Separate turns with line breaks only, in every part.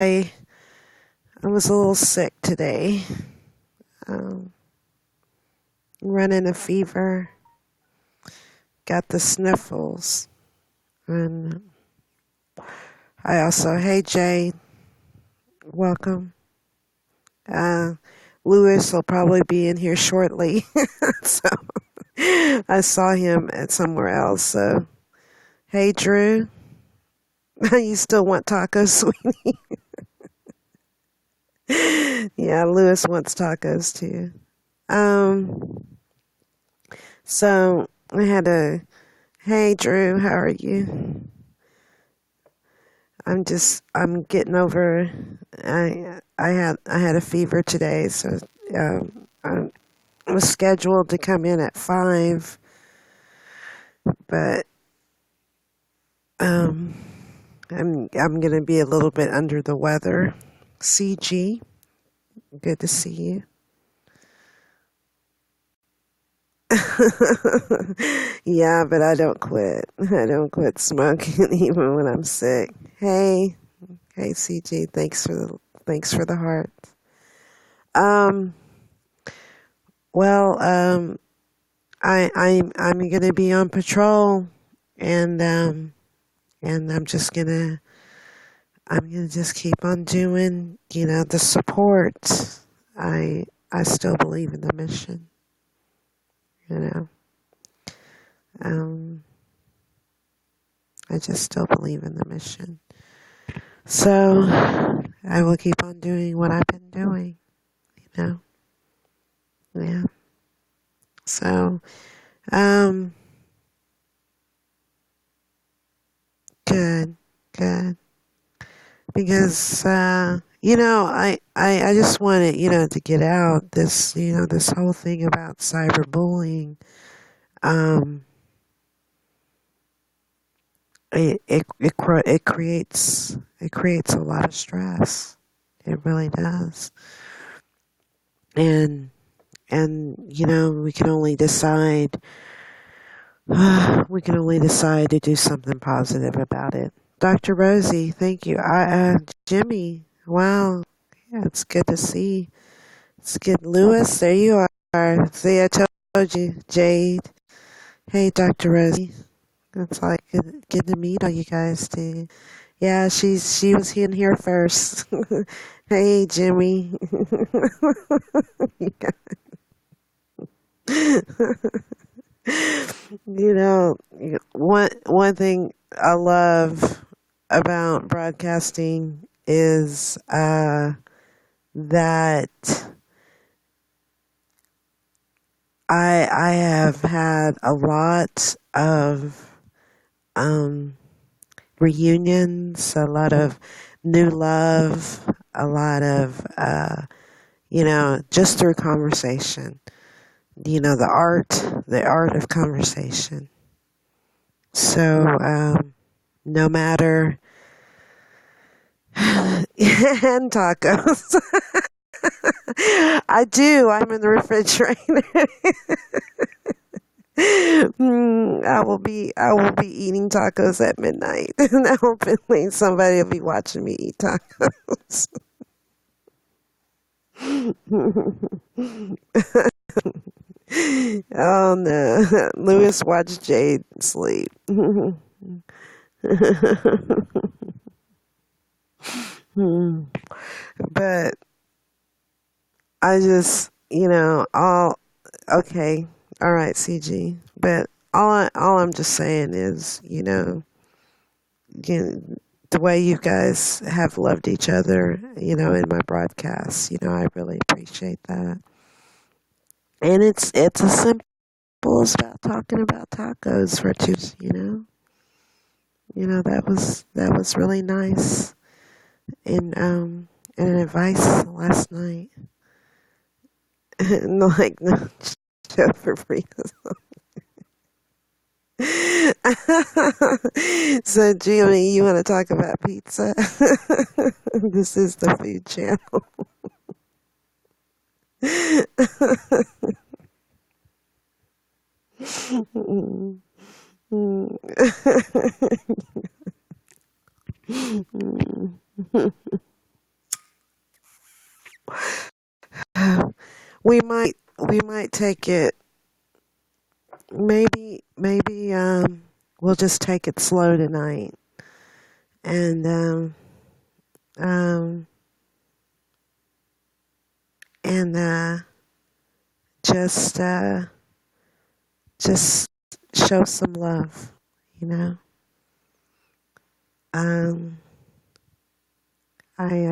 I was a little sick today, um, running a fever, got the sniffles, and I also, hey Jay, welcome. Uh, Lewis will probably be in here shortly, so I saw him at somewhere else. So, hey Drew, you still want tacos, sweetie? Yeah, Lewis wants tacos too. Um, so I had a hey Drew, how are you? I'm getting over. I had a fever today, so I was scheduled to come in at 5, but um, I'm gonna be a little bit under the weather. CG, good to see you. Yeah, but I don't quit. I don't quit smoking even when I'm sick. Hey, hey, CG, thanks for the heart. Um, well, I'm gonna be on patrol, and I'm gonna just keep on doing, the support. I still believe in the mission, you know. Um, I just still believe in the mission. So I will keep on doing what I've been doing, you know. Yeah. So, um, good, good. Because I just wanted to get out this whole thing about cyberbullying. um it creates a lot of stress. It really does. And we can only decide to do something positive about it. Dr. Rosie, thank you. Jimmy, wow, yeah, it's good to see. It's good. Lewis, there you are. See, I told you, Jade. Hey, Dr. Rosie. It's like good to meet all you guys too. Yeah, she was in here first. Hey, Jimmy. You know, one thing I love about broadcasting is that I have had a lot of um, reunions, a lot of new love, a lot of just through conversation. The art of conversation. So no matter and tacos. I do. I'm in the refrigerator. I will be eating tacos at midnight, and hopefully somebody will be watching me eat tacos. Oh no, Lewis watched Jade sleep. But I just, all okay, all right, CG. But all I'm just saying is, you the way you guys have loved each other, in my broadcasts, I really appreciate that. And it's as simple as about talking about tacos for Tuesday, that was really nice. And advice last night. No, like no show for free. So, Jimmy, you want to talk about pizza? This is the food channel. We might take it. Maybe we'll just take it slow tonight, and um, and just just show some love, you know. Um, I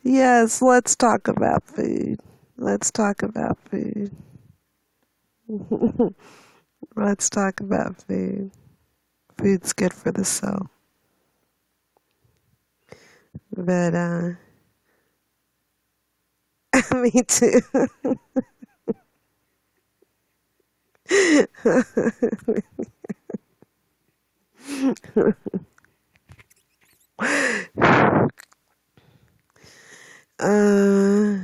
Yes, let's talk about food. Let's talk about food. Let's talk about food. Food's good for the soul. But me too. uh,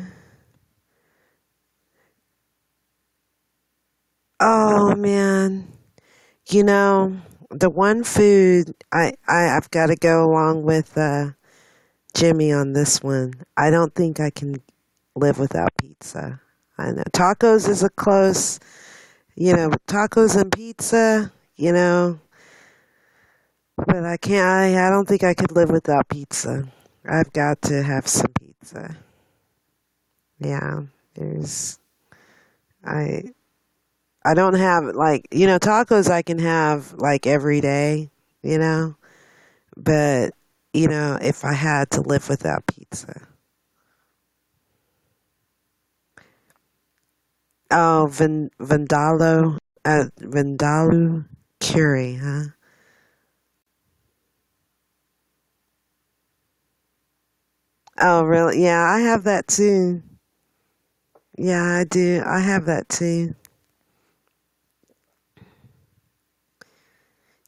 oh man. You know, the one food I've got to go along with Jimmy on this one. I don't think I can live without pizza. I know tacos is a close, tacos and pizza, but I can't. I don't think I could live without pizza. I've got to have some pizza. Yeah, there's I I don't have tacos I can have like every day, you know, but if I had to live without pizza. Oh, Vindaloo curry, huh? Oh, really? Yeah, I have that too. Yeah, I do. I have that too.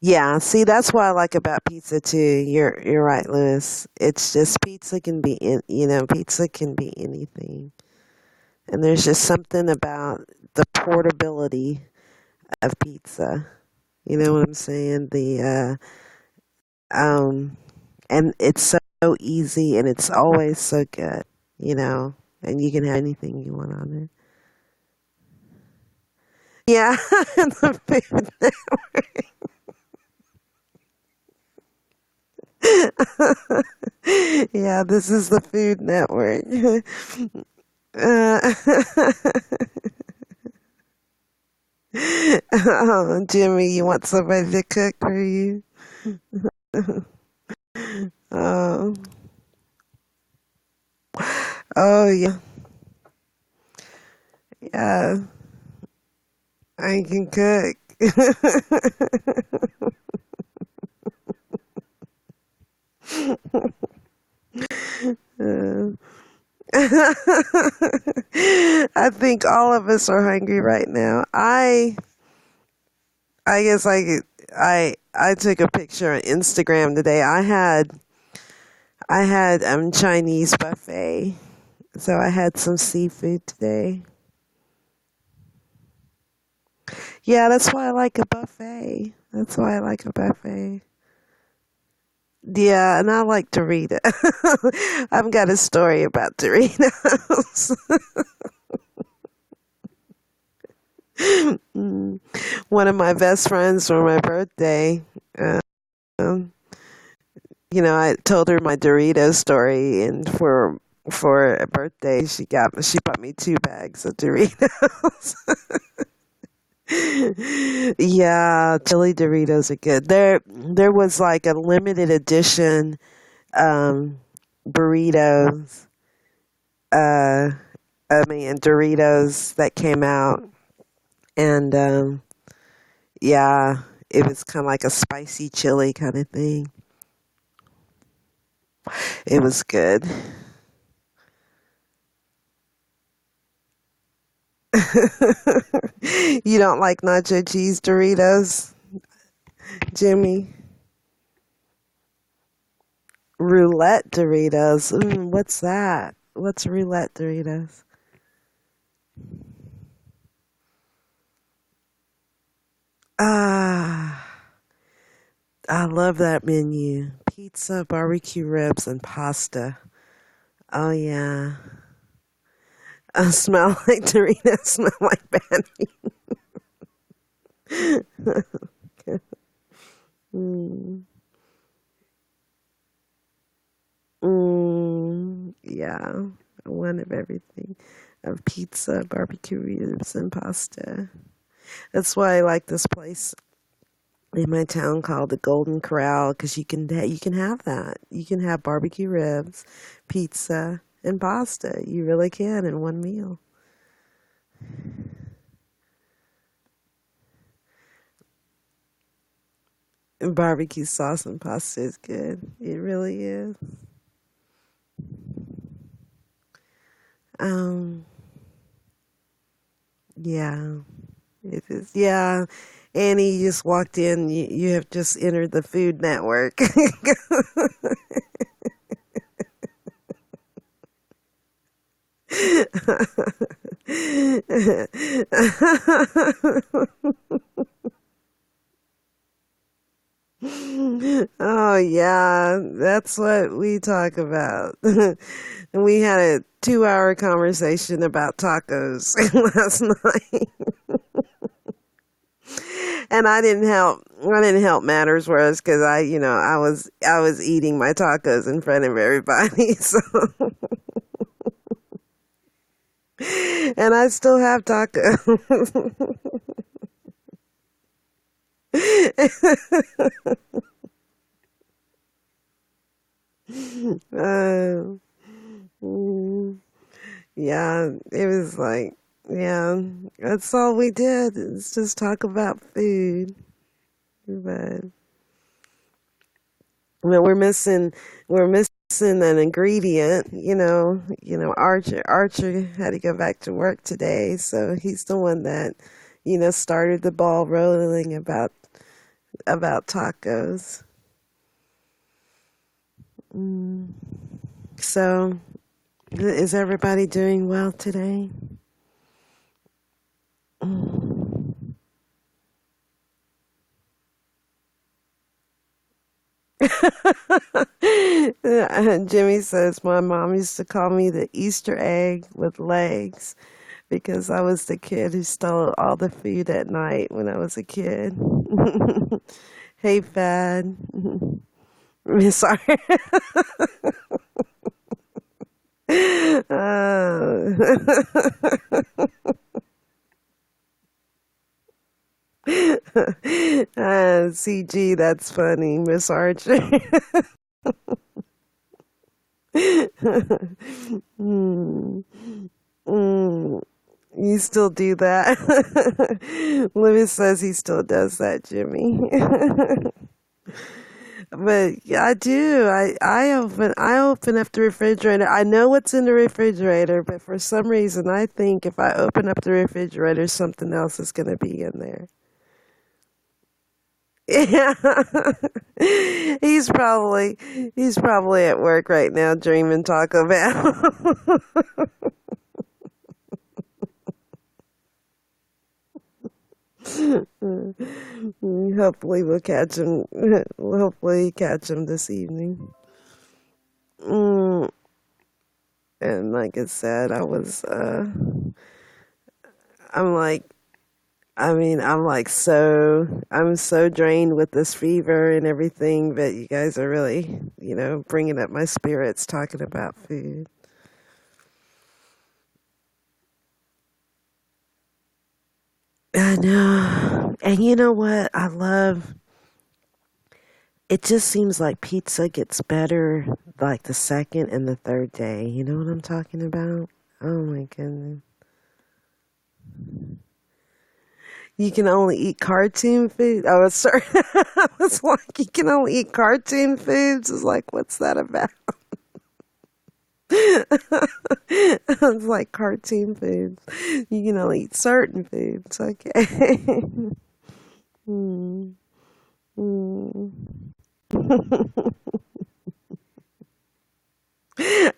Yeah, see, that's what I like about pizza too. You're right, Lewis. It's just pizza can be anything. And there's just something about the portability of pizza. You know what I'm saying? The um and it's so easy and it's always so good, you know. And you can have anything you want on it. Yeah, the food. Yeah, this is the Food Network. Uh, oh, Jimmy, you want somebody to cook for you? Oh, oh yeah, yeah. I can cook. Uh, I think all of us are hungry right now. I guess I took a picture on Instagram today. I had Chinese buffet. So I had some seafood today. Yeah, that's why I like a buffet. That's why I like a buffet. Yeah, and I like Dorito. I've got a story about Doritos. Mm. One of my best friends for my birthday, um, I told her my Dorito story, and for a birthday, she bought me 2 bags of Doritos. Yeah, chili Doritos are good. There was like a limited edition um burritos, uh Doritos that came out, and yeah, it was kind of like a spicy chili kind of thing. It was good. You don't like nacho cheese Doritos, Jimmy? Roulette Doritos. What's that? What's roulette Doritos? Ah, I love that menu. Pizza, barbecue ribs, and pasta. Oh yeah. I smell like Dorito, smell like Bandits. mm, yeah. One of everything. Of pizza, barbecue ribs, and pasta. That's why I like this place in my town called the Golden Corral because you can have that. You can have barbecue ribs, pizza, and pasta. You really can in one meal. And barbecue sauce and pasta is good. It really is. Um, yeah, it is. Yeah, Annie, you just walked in. You have just entered the Food Network. Oh yeah, that's what we talk about. And we had a 2-hour conversation about tacos last night. And I didn't help matters worse because I was eating my tacos in front of everybody. So and I still have tacos. uh, mm, yeah, it was like, yeah, that's all we did. It's just talk about food. But we're missing an ingredient. Archer had to go back to work today, so he's the one that started the ball rolling about tacos. Mm. So, is everybody doing well today? Mm. Jimmy says my mom used to call me the Easter egg with legs because I was the kid who stole all the food at night when I was a kid. Hey, Fad. Sorry. CG, that's funny, Miss Archer. Hmm. Mm. You still do that? Lewis says he still does that, Jimmy. But yeah, I do. I open up the refrigerator. I know what's in the refrigerator, but for some reason I think if I open up the refrigerator, something else is going to be in there. Yeah. He's probably at work right now dreaming Taco Bell. Hopefully we'll catch him. Hopefully catch him this evening. Mm, and like I said, I'm like, I'm so drained with this fever and everything, but you guys are really, bringing up my spirits talking about food. I know. And you know what? It just seems like pizza gets better like the second and the third day. You know what I'm talking about? Oh my goodness. You can only eat cartoon food. Oh, sorry. I was like, you can only eat cartoon foods. It's like, what's that about? It's like cartoon foods. You can only eat certain foods. Okay. Hmm. Hmm.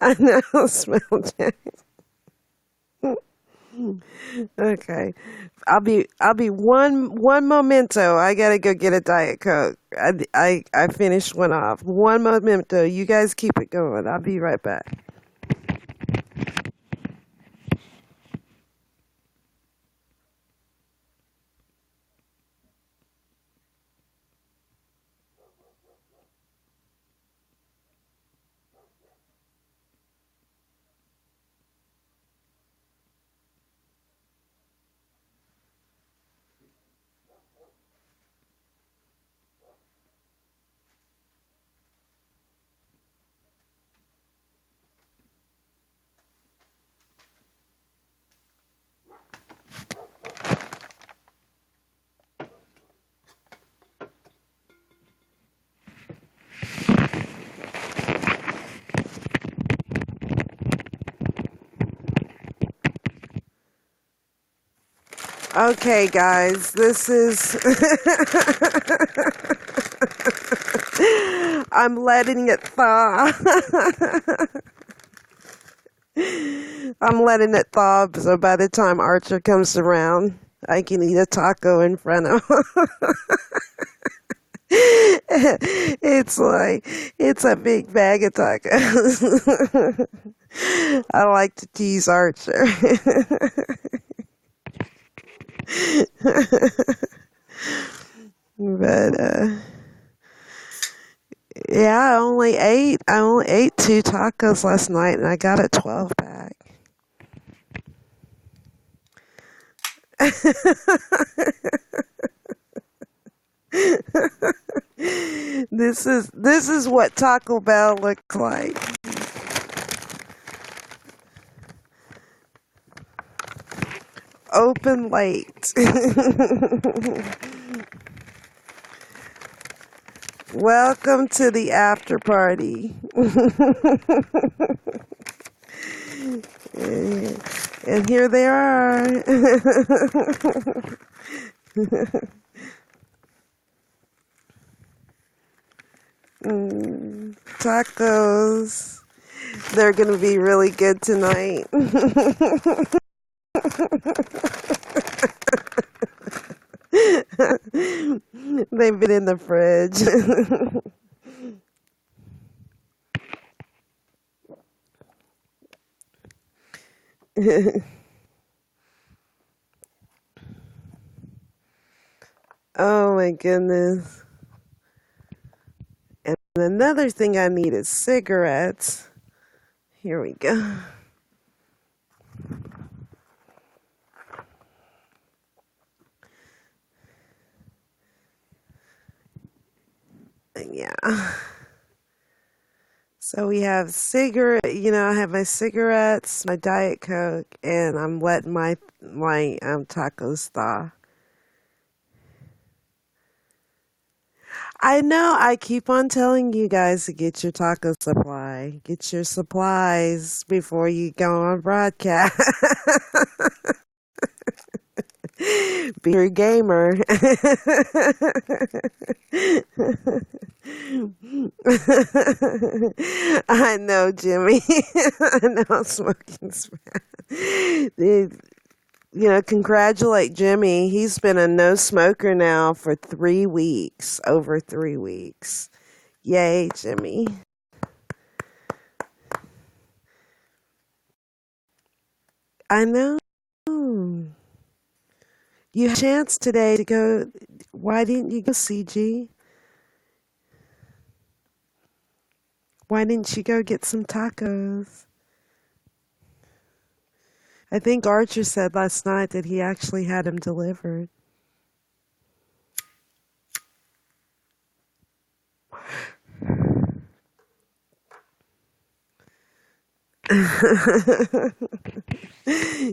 I know, smell check. Okay. I'll be one memento. I gotta go get a Diet Coke. I finished one off. One memento. You guys keep it going. I'll be right back. Okay, guys, this is. I'm letting it thaw. I'm letting it thaw so by the time Archer comes around, I can eat a taco in front of him. It's a big bag of tacos. I like to tease Archer. But yeah, I only ate two tacos last night and I got a 12 pack. This is what Taco Bell looks like. Open late. Welcome to the after party. And here they are. Tacos. They're going to be really good tonight. They've been in the fridge. Oh my goodness. And another thing I need is cigarettes. Here we go. Yeah. So we have I have my cigarettes, my Diet Coke, and I'm letting my tacos thaw. I know I keep on telling you guys to get your taco supply. Get your supplies before you go on broadcast. Be a gamer. I know, Jimmy. I know smoking's bad. Congratulate Jimmy. He's been a no smoker now for 3 weeks, over 3 weeks. Yay, Jimmy. I know. You had a chance today to go. Why didn't you go, CG? Why didn't you go get some tacos? I think Archer said last night that he actually had them delivered.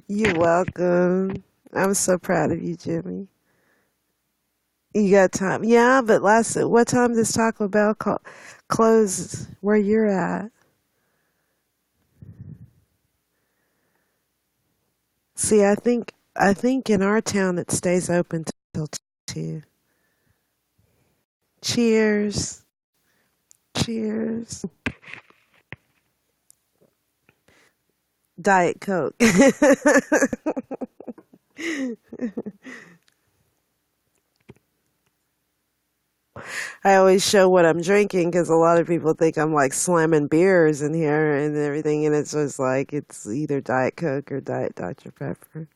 You're welcome. I'm so proud of you, Jimmy. You got time? Yeah, but what time does Taco Bell close where you're at? See, I think in our town it stays open till 2. Cheers. Cheers. Diet Coke. I always show what I'm drinking because a lot of people think I'm like slamming beers in here and everything, and it's just like it's either Diet Coke or Diet Dr. Pepper.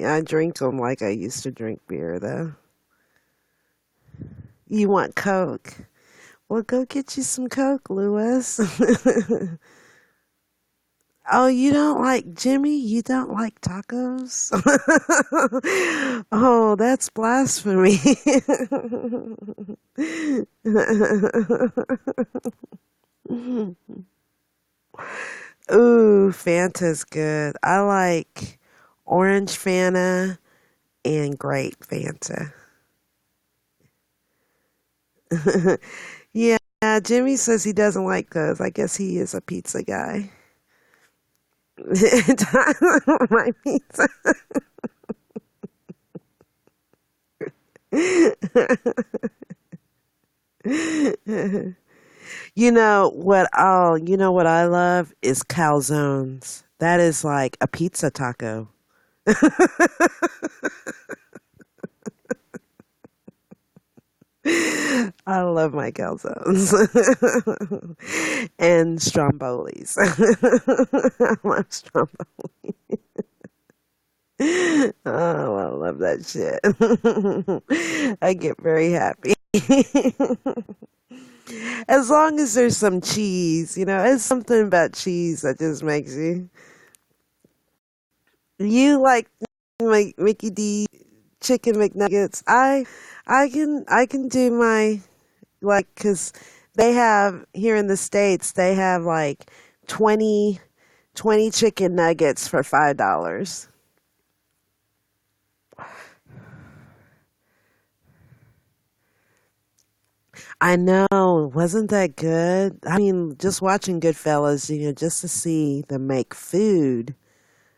I drink them like I used to drink beer, though. You want Coke? Well, go get you some Coke, Lewis. Oh, you don't like Jimmy? You don't like tacos? Oh, that's blasphemy. Ooh, Fanta's good. I like orange Fanta and grape Fanta. Yeah, Jimmy says he doesn't like those. I guess he is a pizza guy. My pizza. You know what? Oh, you know what I love is calzones. That is like a pizza taco. I love my calzones and strombolis. I love stromboli. Oh, I love that shit. I get very happy. As long as there's some cheese, it's something about cheese that just makes you like Mickey D chicken McNuggets. I can do my like because they have here in the States they have like 20 chicken nuggets for $5. I know, wasn't that good? I mean, just watching Goodfellas, just to see them make food,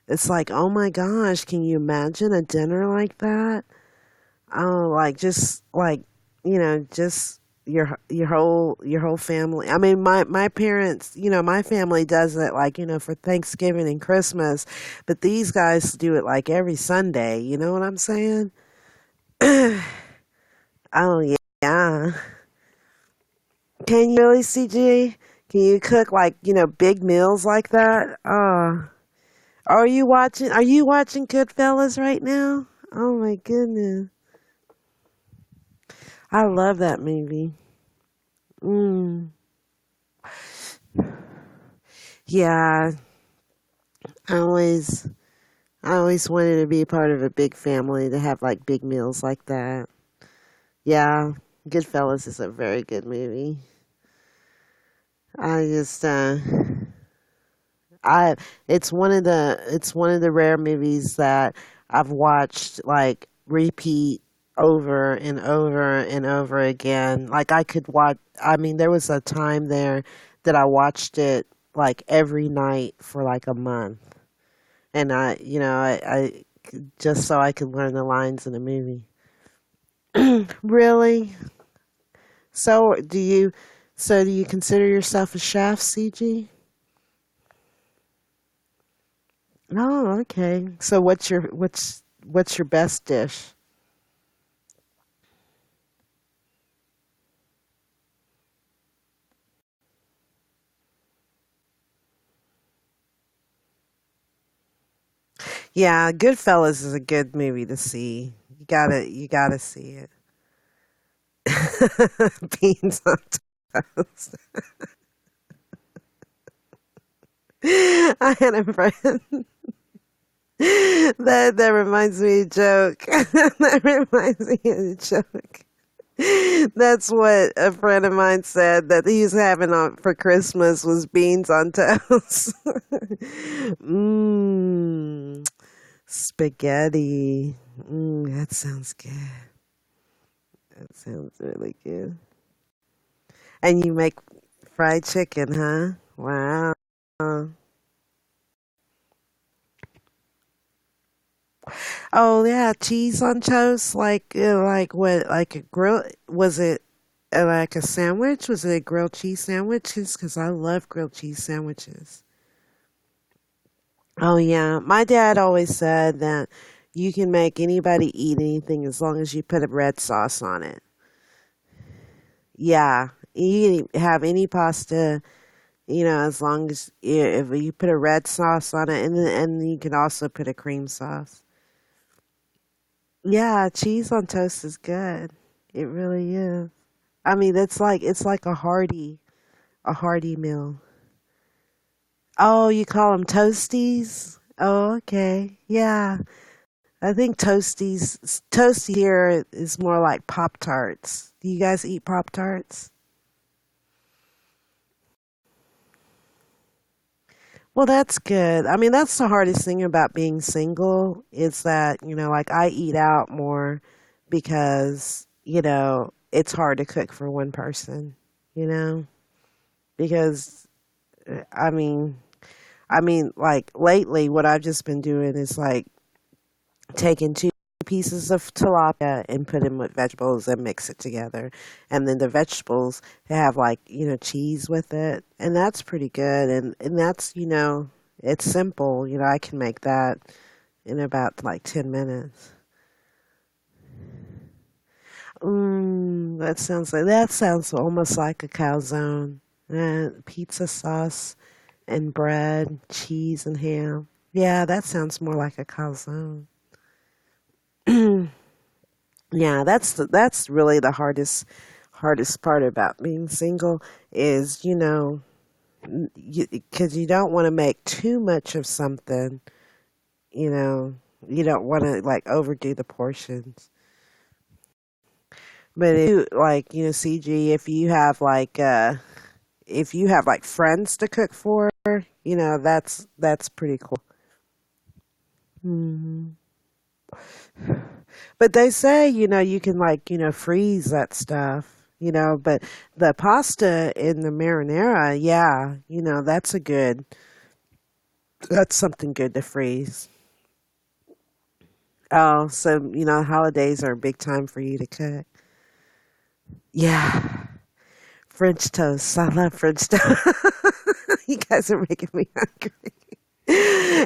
it's like, oh my gosh, can you imagine a dinner like that? Oh, like just like just your whole family. I mean, my parents, my family does it like for Thanksgiving and Christmas, but these guys do it like every Sunday. You know what I'm saying? Oh yeah. Can you really, CG? Can you cook like big meals like that? Are you watching Goodfellas right now? Oh my goodness. I love that movie. Mm. Yeah, I always I always wanted to be part of a big family to have like big meals like that. Yeah, Goodfellas is a very good movie. I just I it's one of the rare movies that I've watched like repeat over and over and over again. Like I could watch I mean there was a time there that I watched it like every night for like a month. And I just so I could learn the lines in the movie. Really? So do you consider yourself a chef, CG? Oh, okay. So what's your best dish? Yeah, Goodfellas is a good movie to see. You gotta see it. Beans on toast. I had a friend that reminds me of a joke. That reminds me of a joke. That's what a friend of mine said that he's having on for Christmas was beans on toast. Mmm, spaghetti. That sounds good. That sounds really good. And you make fried chicken, huh? Wow. Oh yeah, cheese on toast. Like what? Like a grill? Was it like a sandwich? Was it a grilled cheese sandwiches? Because I love grilled cheese sandwiches. Oh yeah, my dad always said that you can make anybody eat anything as long as you put a red sauce on it. Yeah, you can have any pasta, as long as if you put a red sauce on it, and you can also put a cream sauce. Yeah, cheese on toast is good. It really is. I mean, it's like a hearty meal. Oh, you call them toasties? Oh, okay. Yeah. I think toasty here is more like Pop Tarts. Do you guys eat Pop Tarts? Well, that's good. I mean, that's the hardest thing about being single is that, like I eat out more because, it's hard to cook for one person, you know? Because I mean, like lately what I've just been doing is like taking two pieces of tilapia and put them with vegetables and mix it together. And then the vegetables have like, cheese with it. And that's pretty good. And that's, it's simple. I can make that in about like 10 minutes. That sounds almost like a calzone. Pizza sauce and bread, cheese and ham. Yeah, that sounds more like a calzone. Yeah, that's really the hardest part about being single is, because you don't want to make too much of something, you know. You don't want to like overdo the portions. But if you like, CG, if you have like friends to cook for, that's pretty cool. Hmm. But they say, you can like, freeze that stuff, but the pasta in the marinara, yeah, that's something good to freeze. Oh, so, holidays are a big time for you to cook. Yeah. French toast. I love French toast. You guys are making me hungry.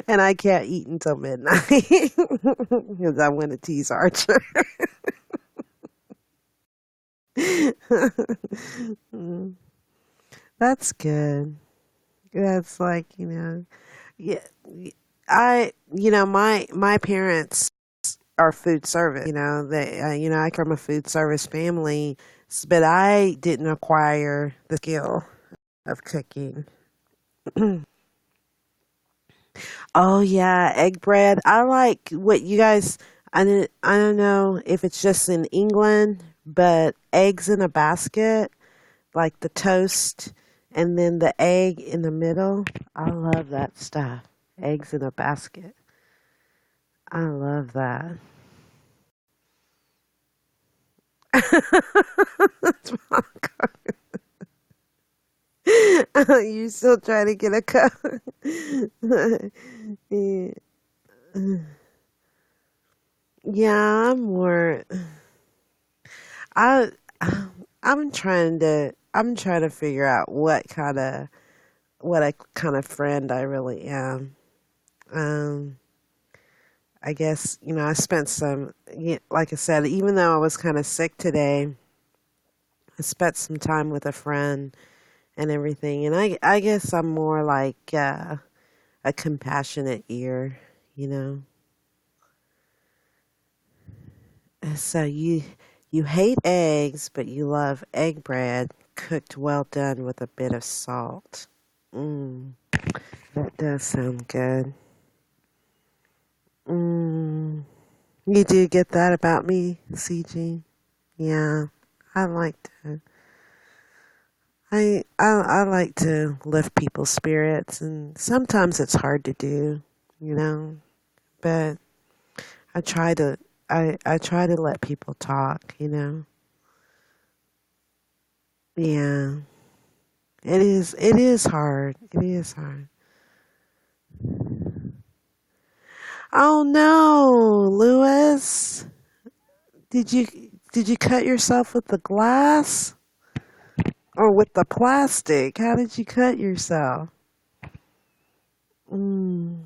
And I can't eat until midnight because I want to tease Archer. Mm, that's good. That's like, yeah, my parents are food service. I come from a food service family, but I didn't acquire the skill of cooking. Oh yeah, egg bread. I like what you guys. I don't know if it's just in England, but eggs in a basket, like the toast, and then the egg in the middle. I love that stuff. Eggs in a basket. I love that. That's you still trying to get a cup? Yeah, yeah, I I'm trying to figure out what kind of friend I really am. Um, I guess I spent like I said, even though I was kind of sick today, I spent some time with a friend and everything, and I guess I'm more like a compassionate ear, you know. So you hate eggs, but you love egg bread cooked well done with a bit of salt. Mm, that does sound good. Mm, you do get that about me, CG? Yeah, I like to. I like to lift people's spirits, and sometimes it's hard to do, you know. But I try to. I try to let people talk, you know. Yeah, it is hard. It is hard. Oh no, Lewis. Did you cut yourself with the glass or with the plastic? How did you cut yourself? Mm.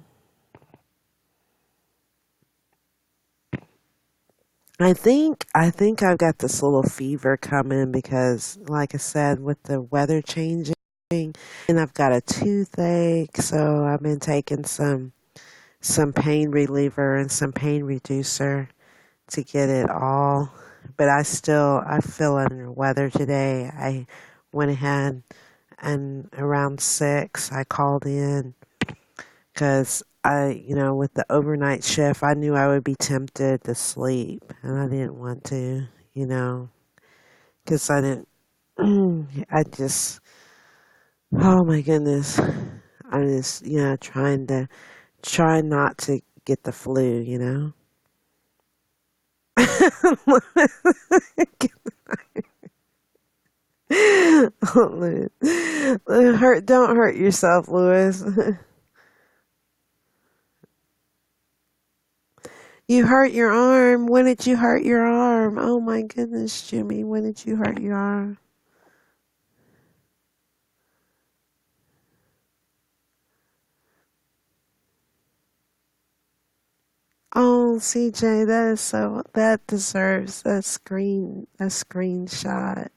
I think I've got this little fever coming because, like I said, with the weather changing, and I've got a toothache, so I've been taking some pain reliever and some pain reducer to get it all. But I feel under the weather today. I went ahead and around 6, I called in because with the overnight shift, I knew I would be tempted to sleep, and I didn't want to, you know, because I didn't, I just, oh my goodness, I just, try not to get the flu, you know. Don't hurt yourself, Lewis. You hurt your arm. When did you hurt your arm? Oh my goodness, Jimmy, when did you hurt your arm? Oh, CJ, that deserves a screenshot.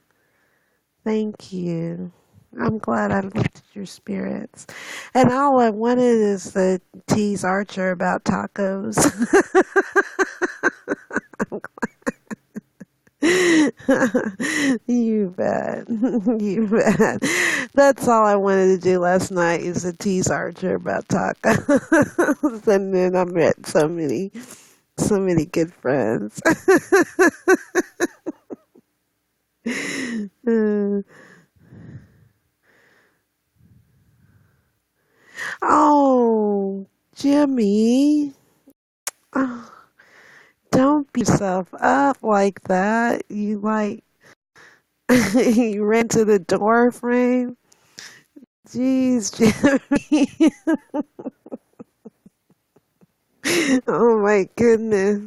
Thank you. I'm glad I lifted your spirits. And all I wanted is to tease Archer about tacos. You bet. You bet. That's all I wanted to do last night is to tease Archer about tacos. And then I met so many good friends. Oh, Jimmy. Oh, don't beat yourself up like that. You ran to the door frame. Jeez, Jimmy. Oh my goodness.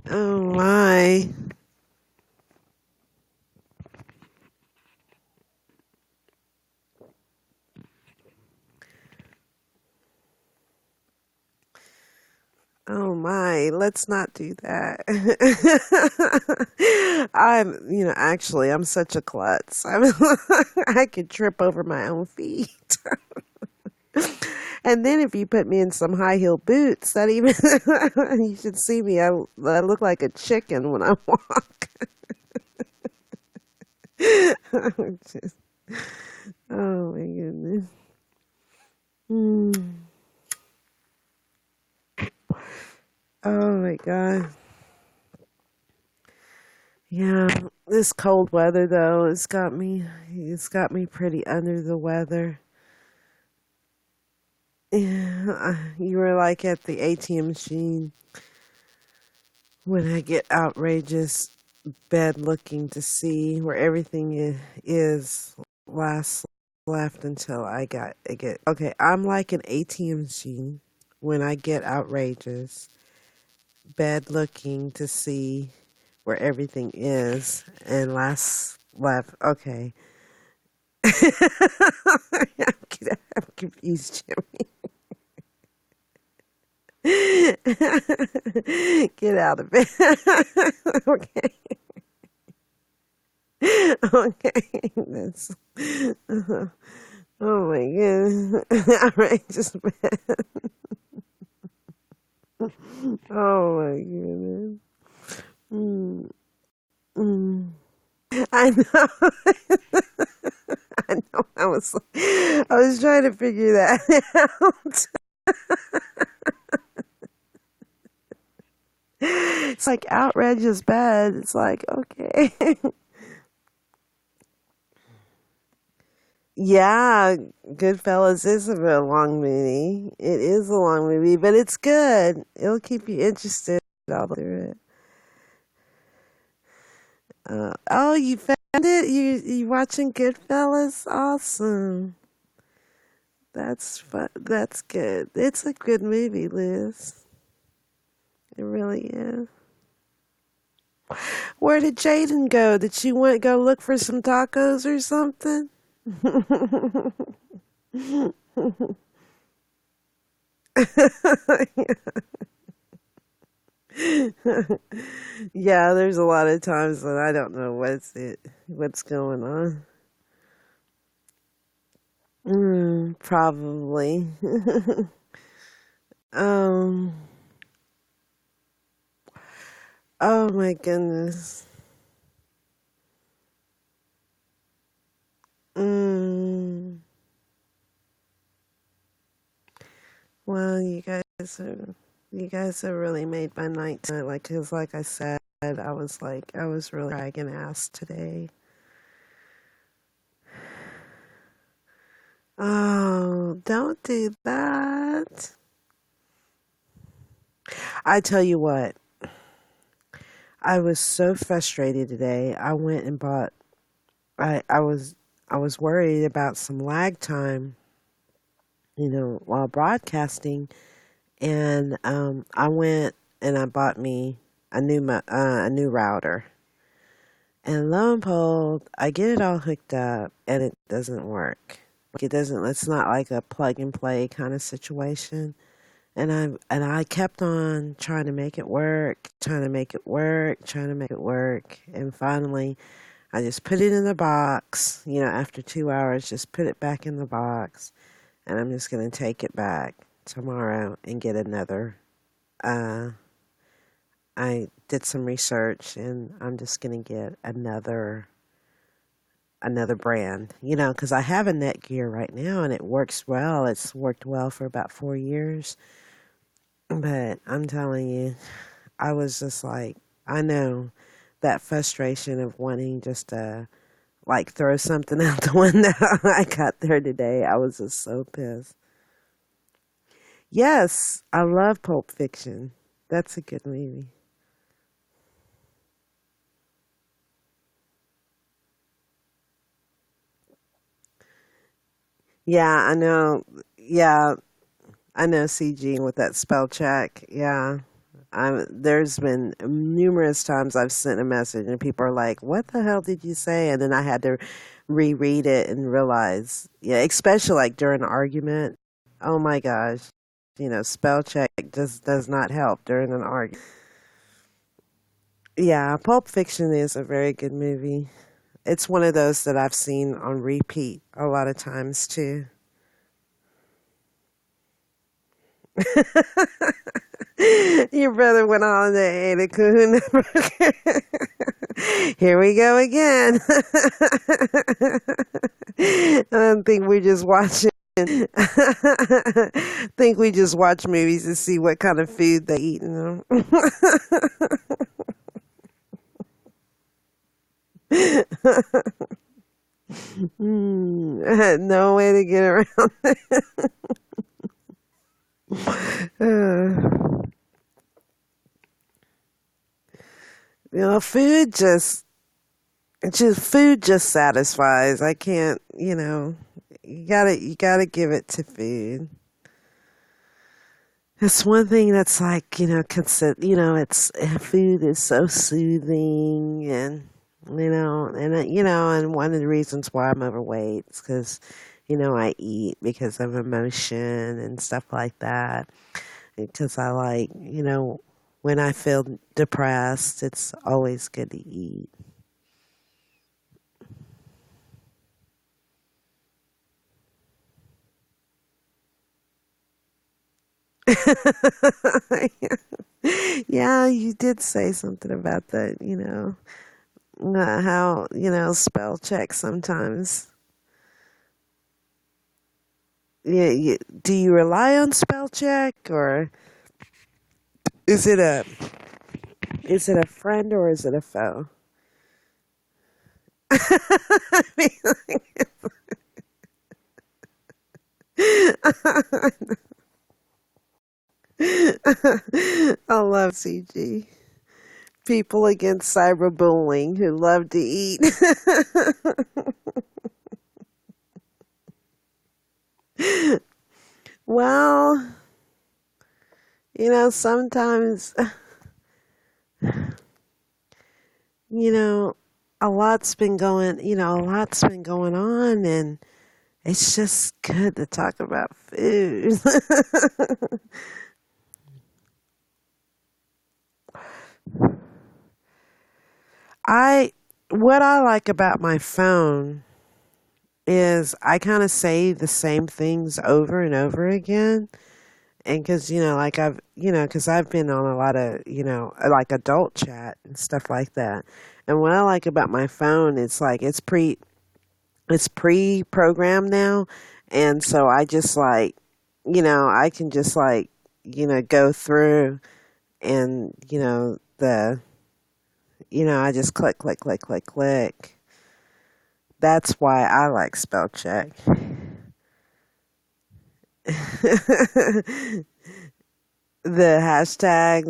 Oh my. Oh my, let's not do that. Actually, I'm such a klutz. I could trip over my own feet. And then if you put me in some high heel boots, that even, you should see me. I look like a chicken when I walk. Just- oh my goodness. Mm. Oh my God. Yeah, this cold weather though, it's got me pretty under the weather. Yeah, you were like at the ATM machine when I get outrageous bed looking to see where everything is last left until I get okay, I'm like an ATM machine when I get outrageous bed looking to see where everything is and last left. Okay. I'm confused, Jimmy. Get out of bed. Okay. Okay. Oh my goodness. Outrageous bed. Oh my goodness. Mm, mm. I know. I know. I was trying to figure that out. It's like outrageous bad. It's like, okay. Yeah, Goodfellas is a real long movie. It is a long movie, but it's good. It'll keep you interested all through it. Oh, you found it? You watching Goodfellas? Awesome. That's fun. That's good. It's a good movie, Liz. It really is. Where did Jaden go? Did she want to go look for some tacos or something? Yeah, there's a lot of times that I don't know what's going on. Probably. um, oh my goodness. Mm, well, you guys have really made my night tonight. Like, 'cause like I said, I was really dragging ass today. Oh, don't do that. I tell you what, I was so frustrated today. I went and bought, I I was worried about some lag time, while broadcasting. And I went and I bought me a new router. And lo and behold, I get it all hooked up and it doesn't work. Like it doesn't. It's not like a plug and play kind of situation. And I kept on trying to make it work, trying to make it work, trying to make it work. And finally, I just put it in the box. After 2 hours, just put it back in the box. And I'm just gonna take it back tomorrow and get another. Uh, I did some research, and I'm just gonna get another brand. Because I have a Netgear right now, and it works well. It's worked well for about 4 years. But I'm telling you, I was just like, I know that frustration of wanting just to like throw something out the window. I got there today. I was just so pissed. Yes, I love Pulp Fiction. That's a good movie. Yeah, I know. Yeah, I know CG with that spell check. Yeah. There's been numerous times I've sent a message and people are like, "What the hell did you say?" And then I had to reread it and realize, yeah, especially like during an argument. Oh my gosh, spell check just does not help during an argument. Yeah, Pulp Fiction is a very good movie. It's one of those that I've seen on repeat a lot of times too. Your brother went on to Ada Coon. Here we go again. I don't think we're just watching. Think we just watch movies to see what kind of food they eat in them. I had no way to get around it. Food food just satisfies. I can't, you gotta give it to food. That's one thing that's like, it's food is so soothing and and one of the reasons why I'm overweight is because I eat because of emotion and stuff like that. Because I like, when I feel depressed, it's always good to eat. Yeah, you did say something about that, how, spell check sometimes. Yeah, do you rely on spell check or is it a is it a friend or is it a foe? I mean, I love CG. People against cyberbullying who love to eat. Well, sometimes, you know, a lot's been going on, and It's just good to talk about food. I what I like about my phone is I kind of say the same things over and over again. And because, like because I've been on a lot of, like adult chat and stuff like that. And what I like about my phone, it's like it's pre-programmed now. And so I just like, I can just like, go through and, I just click, click, click, click, click. That's why I like spell check. The hashtag,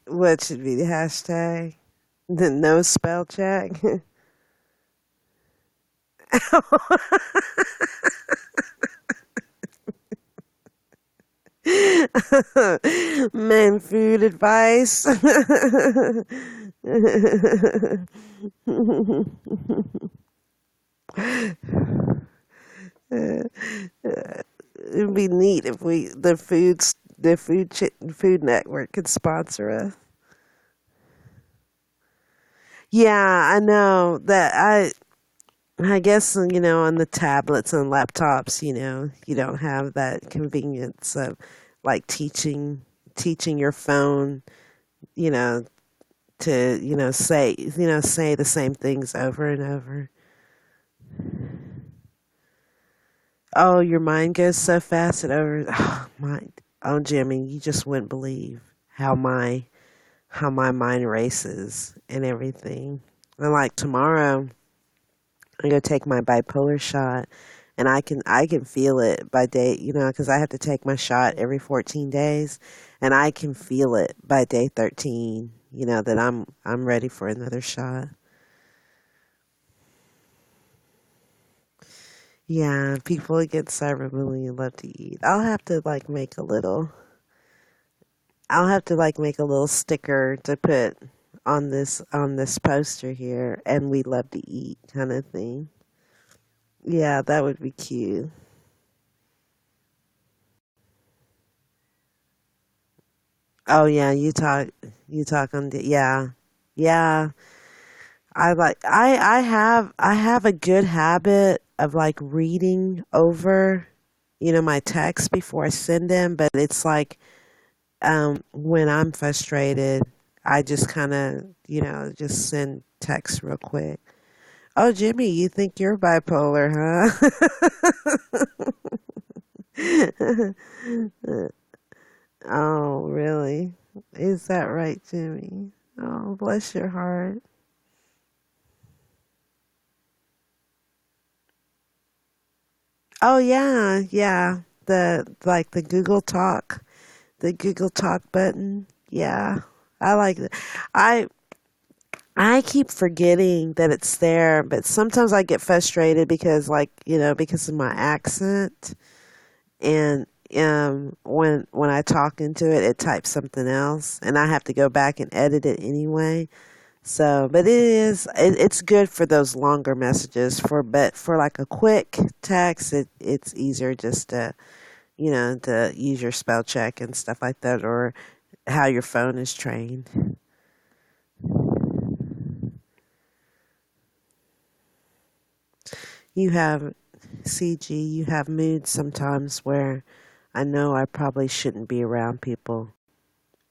what should be the hashtag? The no spell check. Men food advice. It'd be neat if the Food Network could sponsor us. Yeah, I know that I guess on the tablets and laptops, you don't have that convenience of like teaching your phone, you know, to say the same things over and over. Oh, your mind goes so fast it over. Oh, Jimmy, you just wouldn't believe how my mind races and everything. And like tomorrow, I'm gonna take my bipolar shot, and I can feel it by day, because I have to take my shot every 14 days, and I can feel it by day 13. That I'm ready for another shot. Yeah, people get cyberbullying love to eat. I'll have to like make a little sticker to put on this poster here, and we love to eat kind of thing. Yeah, that would be cute. Oh yeah, you talk on the yeah. Yeah. I have a good habit of like reading over, my text before I send them, but it's like when I'm frustrated, I just kind of, just send text real quick. Oh, Jimmy, you think you're bipolar, huh? Oh, really? Is that right, Jimmy? Oh, bless your heart. Oh yeah, yeah. The Google Talk button. Yeah, I like it. I I keep forgetting that it's there, but sometimes I get frustrated because, like, because of my accent, and when I talk into it, it types something else, and I have to go back and edit it anyway. So, but it's good for those longer messages. But for like a quick text, it's easier just to use your spell check and stuff like that, or how your phone is trained. You have CG, you have moods sometimes where I know I probably shouldn't be around people,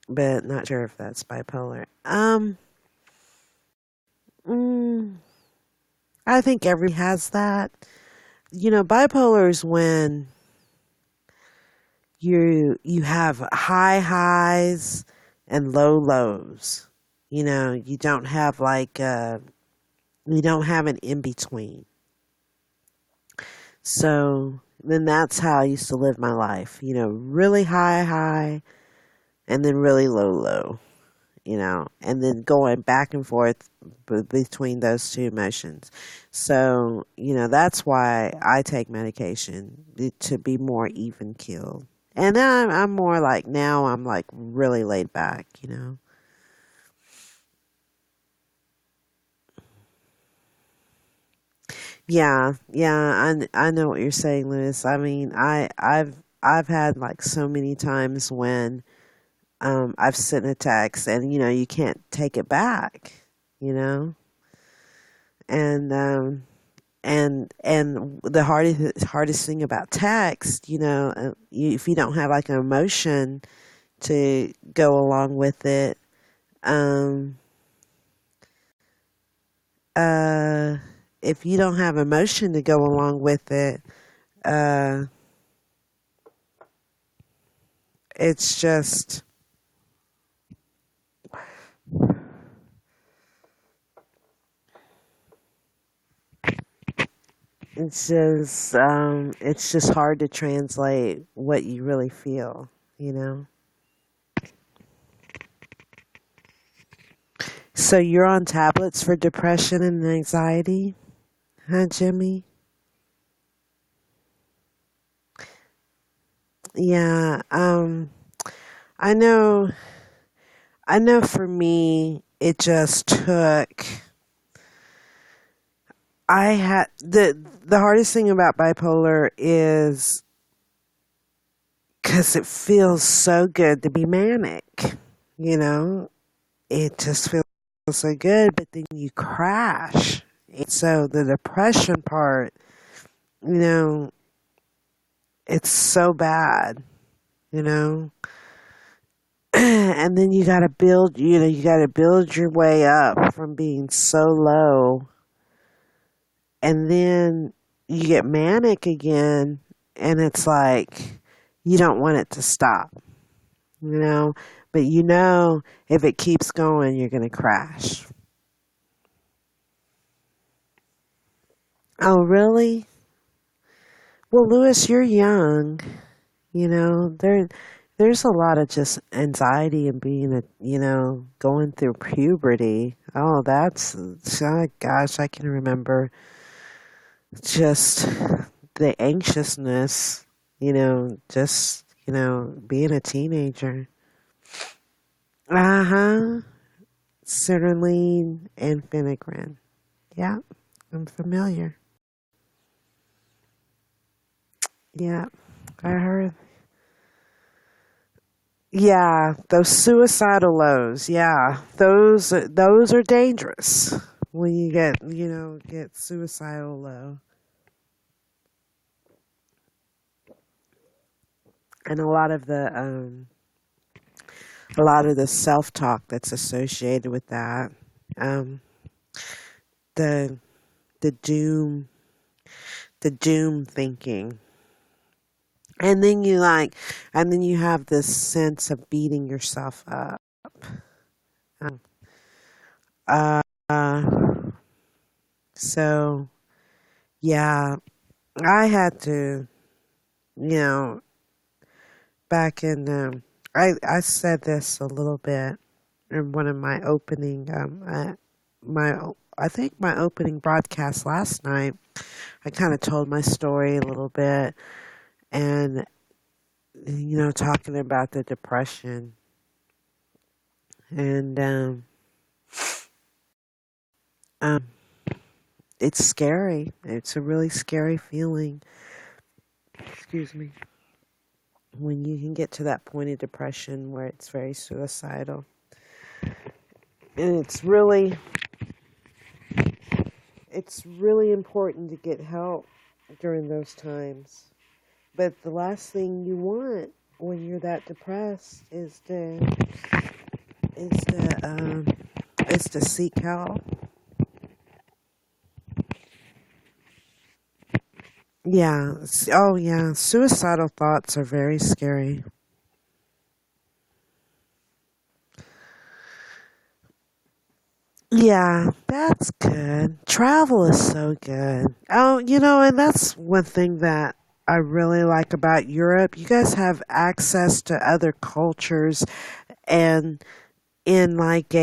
but not sure if that's bipolar. Mm, I think everybody has that. Bipolar is when you have high highs and low lows. You don't have like you don't have an in between. So then that's how I used to live my life. Really high high and then really low low. And then going back and forth between those two emotions. So that's why I take medication to be more even keeled. And I'm more like now I'm like really laid back. Yeah, yeah, I know what you're saying, Lewis. I mean, I've had like so many times when I've sent a text and you can't take it back, you know, and and the hardest thing about text, if you don't have like an emotion to go along with it, um, uh, if you don't have emotion to go along with it, uh, it's just it's just hard to translate what you really feel, you know. So you're on tablets for depression and anxiety, huh, Jimmy? Yeah. I know. I know. For me, it just took. I had the hardest thing about bipolar is because it feels so good to be manic, you know. It just feels so good, but then you crash. And so the depression part, you know, it's so bad, you know. And then you got to build your way up from being so low. And then you get manic again, and it's like you don't want it to stop, you know. But if it keeps going, you're going to crash. Oh, really? Well, Lewis, you're young. There's a lot of just anxiety and going through puberty. Oh, oh gosh, I can remember just the anxiousness, being a teenager. Uh-huh. Sertraline and Finagrin. Yeah, I'm familiar. Yeah, I heard. Yeah, those suicidal lows. Yeah, those are dangerous when you get suicidal low, and a lot of the self talk that's associated with that, um, the the doom the doom thinking, and then and then you have this sense of beating yourself up. Um, uh, so yeah, I had to, you know, back in I said this a little bit in one of my opening my I think my opening broadcast last night. I kind of told my story a little bit, and talking about the depression, and um it's scary. It's a really scary feeling, excuse me, when you can get to that point of depression where it's very suicidal. And it's really important to get help during those times. But the last thing you want when you're that depressed is to is to seek help. Yeah. Oh yeah. Suicidal thoughts are very scary. Yeah, that's good. Travel is so good. Oh, and that's one thing that I really like about Europe. You guys have access to other cultures, and in like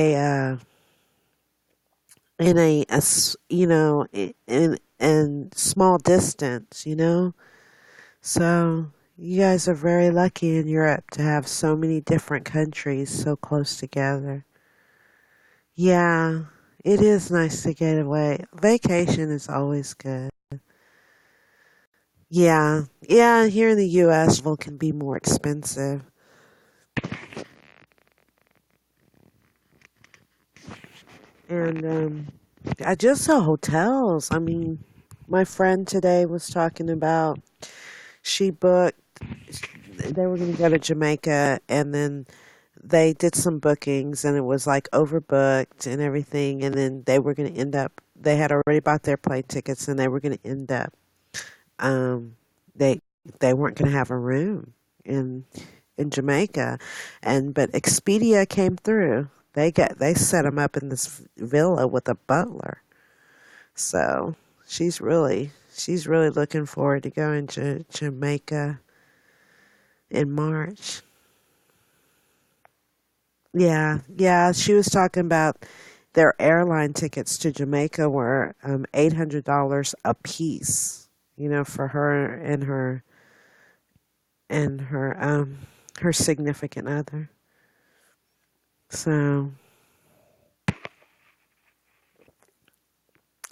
in small distance, So you guys are very lucky in Europe to have so many different countries so close together. Yeah, it is nice to get away. Vacation is always good. Yeah, yeah. Here in the U.S., travel can be more expensive, and I just saw hotels. I mean, my friend today was talking about she booked. They were going to go to Jamaica, and then they did some bookings, and it was like overbooked and everything. And then they were going to end up. They had already bought their plane tickets, and they were going to end up. Um, they they weren't going to have a room in in Jamaica, and but Expedia came through. They set them up in this villa with a butler. So she's really looking forward to going to Jamaica in March. Yeah, yeah. She was talking about their airline tickets to Jamaica were $800 a piece. You know, for her and her significant other. So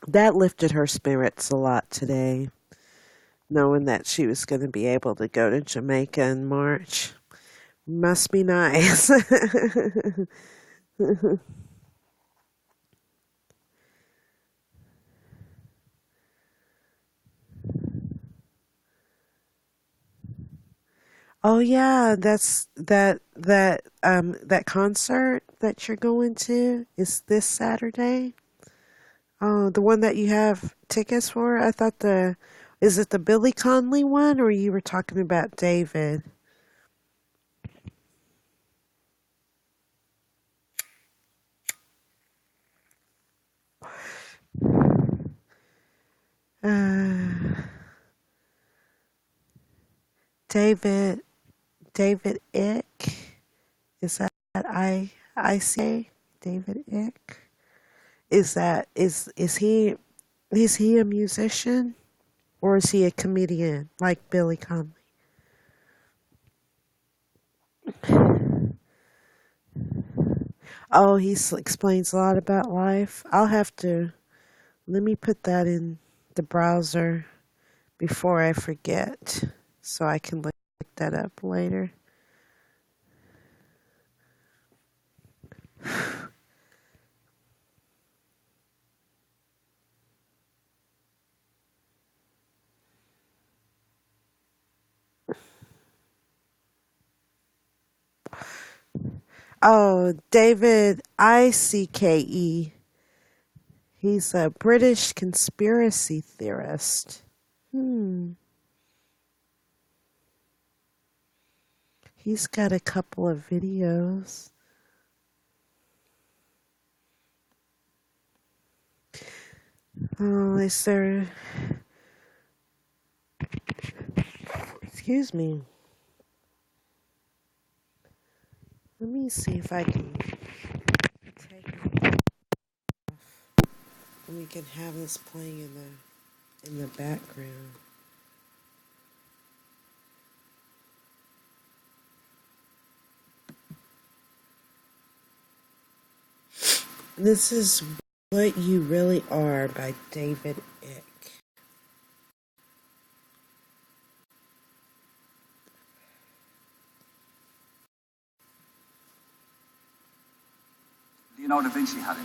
that lifted her spirits a lot today, knowing that she was going to be able to go to Jamaica in March. Must be nice. Oh yeah, that concert that you're going to is this Saturday. Oh, the one that you have tickets for? I thought the is it the Billy Conley one, or you were talking about David? Uh, David David Ick, is that I say David Ick? Is he a musician, or is he a comedian like Billy Conley? Oh, explains a lot about life. I'll have to let me put that in the browser before I forget, so I can look that up later. Oh, David Icke. He's a British conspiracy theorist. Hmm. He's got a couple of videos. Oh, is there? Excuse me. Let me see if I can take it off and we can have this playing in the background. This is What You Really Are by David Ick.
Leonardo da Vinci had it.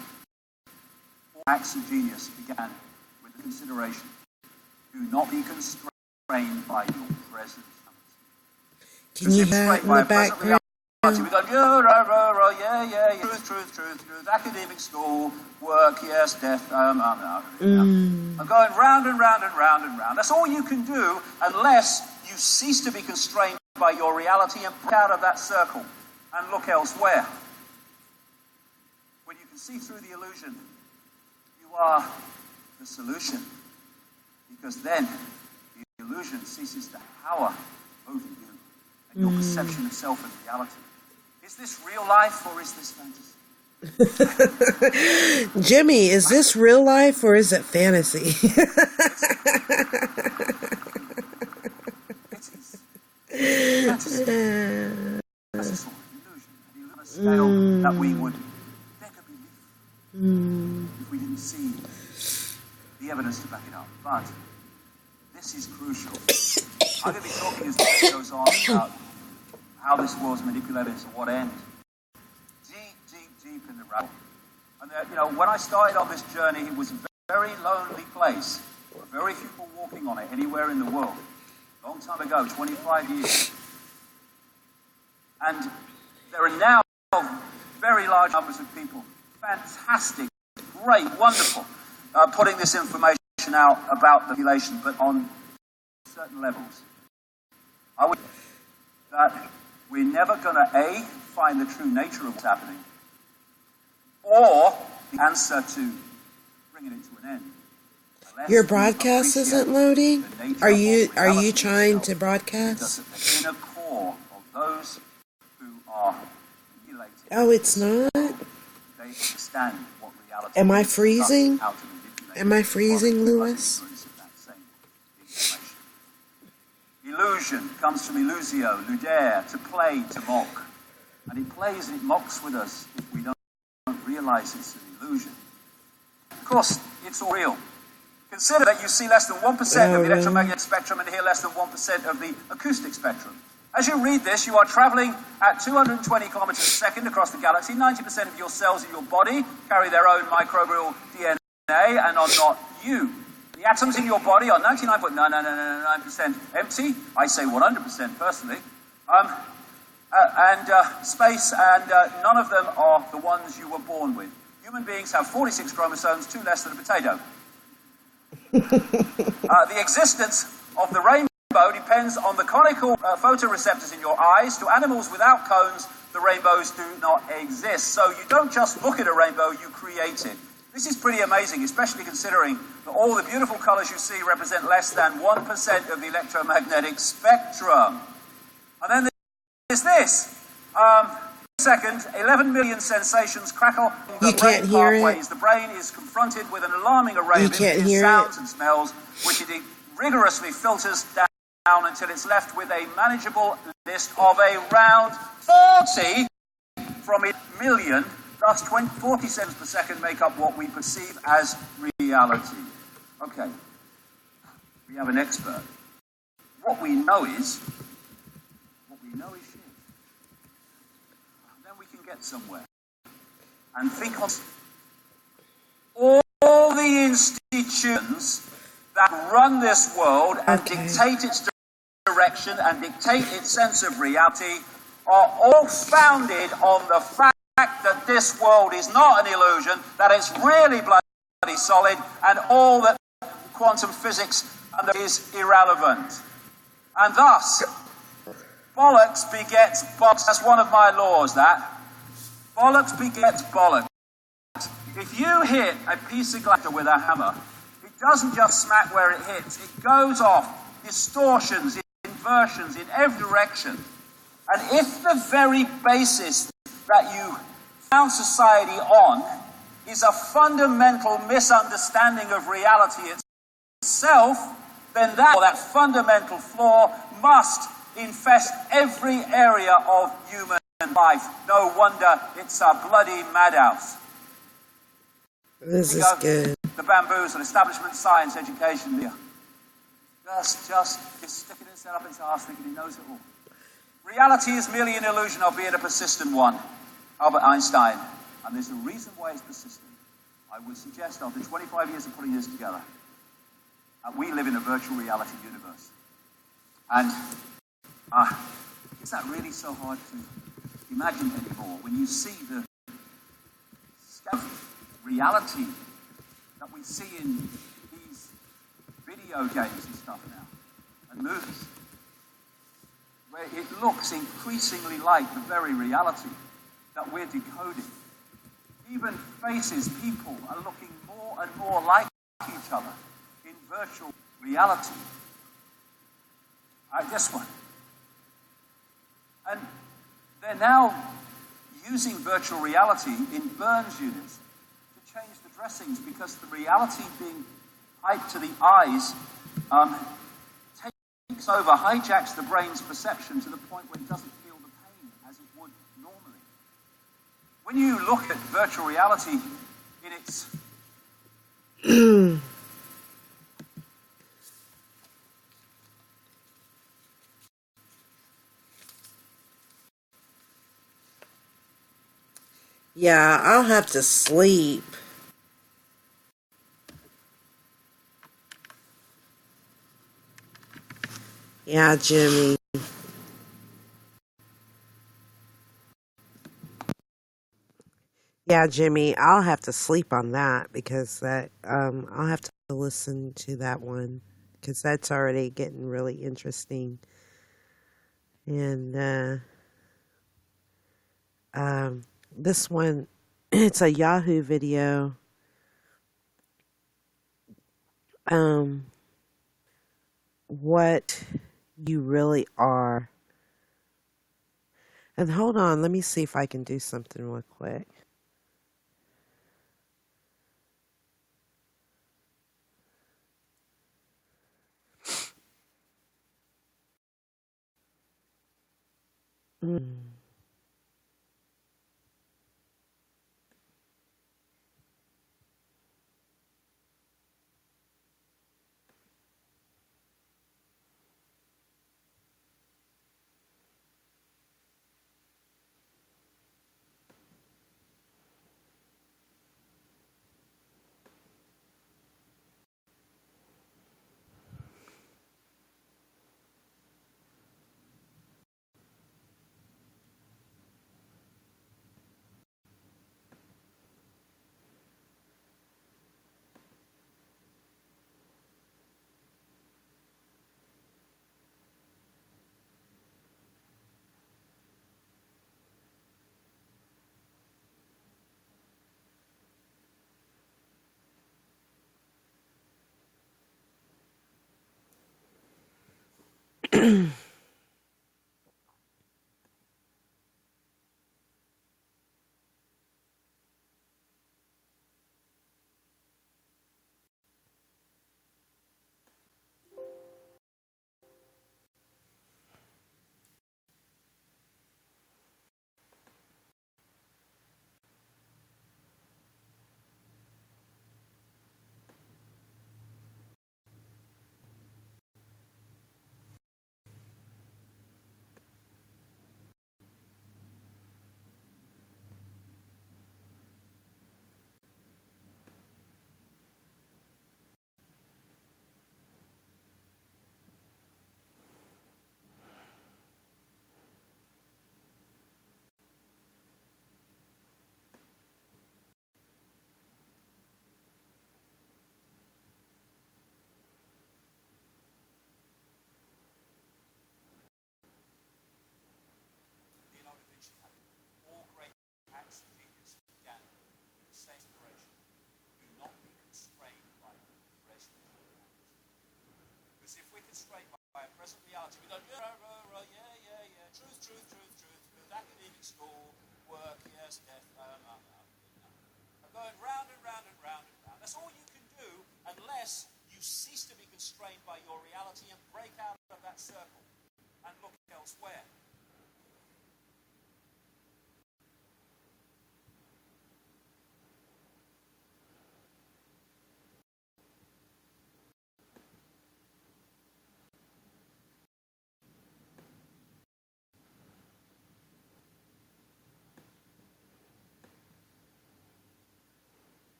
All acts of genius began with the consideration: do not be constrained by your present
Can you hear that in the background?
We go, yeah, rah, rah, rah, yeah, truth, academic school, work, yes, death, I'm going round and round and round and round. That's all you can do unless you cease to be constrained by your reality and put out of that circle and look elsewhere. When you can see through the illusion, you are the solution, because then the illusion ceases to power over you and your perception of self and reality. Is this real life or is this fantasy?
Jimmy, is this real life or is it fantasy?
It is. Fantasy. That's a sort of illusion. An illusion on a scale that we would never believe if we didn't see the evidence to back it up. But this is crucial. I'm going to be talking as the day goes on about how this world's manipulated to what end. Deep in the rabbit hole. And when I started on this journey, it was a very lonely place. Very few people walking on it anywhere in the world. A long time ago, 25 years. And there are now very large numbers of people. Fantastic, great, wonderful, putting this information out about the population, but on certain levels. I would say that we're never going to, A, find the true nature of what's happening, or the answer to bringing it to an end.
Your broadcast isn't loading? Are you trying to broadcast?
The inner core of those who are manipulated.
Oh, it's not?
They understand what reality
Am I
is,
freezing?
how to manipulate
Am I freezing, Lewis?
Illusion comes from illusio, ludere, to play, to mock. And it plays and it mocks with us if we don't realize it's an illusion. Of course, it's all real. Consider that you see less than 1% of the electromagnetic spectrum and hear less than 1% of the acoustic spectrum. As you read this, you are traveling at 220 kilometers a second across the galaxy. 90% of your cells in your body carry their own microbial DNA and are not you. The atoms in your body are 99.999% empty. I say 100% personally. Space, and none of them are the ones you were born with. Human beings have 46 chromosomes, 2 less than a potato. The existence of the rainbow depends on the conical photoreceptors in your eyes. To animals without cones, the rainbows do not exist. So you don't just look at a rainbow, you create it. This is pretty amazing, especially considering that all the beautiful colors you see represent less than 1% of the electromagnetic spectrum. And then there's this. Second, 11 million sensations crackle in the brain pathways. The brain is confronted with an alarming array of images, sounds and smells, which it rigorously filters down until it's left with a manageable list of around 40 from a million. Thus, 40 cents per second make up what we perceive as reality. Okay, we have an expert. What we know is shit. Then we can get somewhere. And think of all the institutions that run this world and dictate its direction and dictate its sense of reality are all founded on the fact that this world is not an illusion, that it's really bloody solid, and all that quantum physics is irrelevant. And thus, bollocks begets bollocks. That's one of my laws, that. Bollocks begets bollocks. If you hit a piece of glass with a hammer, it doesn't just smack where it hits. It goes off, distortions, inversions in every direction. And if the very basis that you found society on is a fundamental misunderstanding of reality itself, then that fundamental flaw must infest every area of human life. No wonder it's a bloody madhouse.
This is good.
The bamboozle, establishment, science, education. Just sticking itself up its arse thinking he knows it all. Reality is merely an illusion, albeit a persistent one. Albert Einstein. And there's a reason why it's persistent. I would suggest after 25 years of putting this together, we live in a virtual reality universe. And is that really so hard to imagine anymore when you see the reality that we see in these video games and stuff now, and movies, where it looks increasingly like the very reality that we're decoding. Even faces, people are looking more and more like each other in virtual reality. This one. And they're now using virtual reality in burns units to change the dressings because the reality being hyped to the eyes takes over, hijacks the brain's perception to the point where it doesn't feel the pain as it would normally. When you look at virtual reality in its
Yeah, I'll have to sleep. Yeah, Jimmy. Yeah, Jimmy, I'll have to sleep on that because I'll have to listen to that one because that's already getting really interesting. And um, this one, it's a Yahoo video. Um, what you really are. And hold on, let me see if I can do something real quick. Mm.
Leonardo da Vinci had it. All great acts of genius began with the same inspiration. Do not be constrained by present reality. Because if we're constrained by a present reality, we go, yeah, truth, academic school, work, yes, death, I'm going round and round and round and round. That's all you can do unless you cease to be constrained by your reality and break out of that circle and look elsewhere.